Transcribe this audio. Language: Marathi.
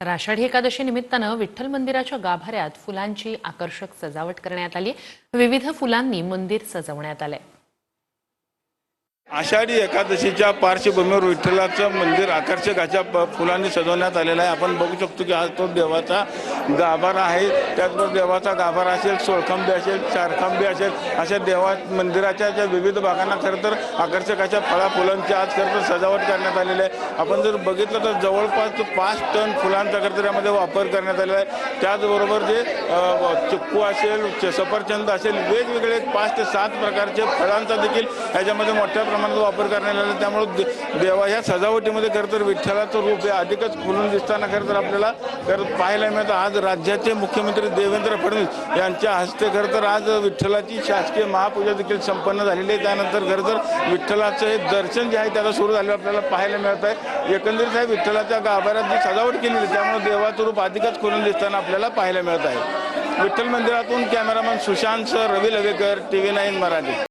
तर आषाढी एकादशी निमित्तानं विठ्ठल मंदिराच्या गाभाऱ्यात फुलांची आकर्षक सजावट करण्यात आली। विविध फुलांनी मंदिर सजवण्यात आले। आषाढी एकादशीच्या पार्श्वभूमीवर विठ्ठलाचं मंदिर आकर्षक अशा फुलांनी सजवण्यात आलेलं आहे। आपण बघू शकतो की आज तो देवाचा गाभारा आहे। त्याचबरोबर देवाचा गाभारा असेल, सोळखांबे असेल, चारखांबे असेल, अशा देवा मंदिराच्या ज्या विविध भागांना खरं तर आकर्षक अशा फुलांची आज खरं तर सजावट करण्यात आलेली आहे। आपण जर बघितलं तर जवळपास 5 टन फुलांचा खरं तर यामध्ये वापर करण्यात आलेला आहे। त्याचबरोबर जे चिक्कू असेल, सफरचंद असेल, वेगवेगळे 5 ते 7 प्रकारचे फळांचा देखील याच्यामध्ये मोठ्या वापर करण्यात आला। त्यामुळे देवा या सजावटीमध्ये खरं तर विठ्ठलाचं रूप हे अधिकच खुलून दिसताना खरं तर आपल्याला पाहायला मिळतं। आज राज्याचे मुख्यमंत्री देवेंद्र फडणवीस यांच्या हस्ते खरं तर आज विठ्ठलाची शासकीय महापूजा देखील संपन्न झालेली आहे। त्यानंतर खरं तर विठ्ठलाचं हे दर्शन जे आहे त्याला सुरू झालं आपल्याला पाहायला मिळत आहे। एकंदरीत आहे विठ्ठलाच्या गाभाऱ्यात जी सजावट केलेली त्यामुळे देवाचं रूप अधिकच खुलून दिसताना आपल्याला पाहायला मिळत आहे। विठ्ठल मंदिरातून कॅमेरामन सुशांत रवी लवेकर, TV9 मराठी।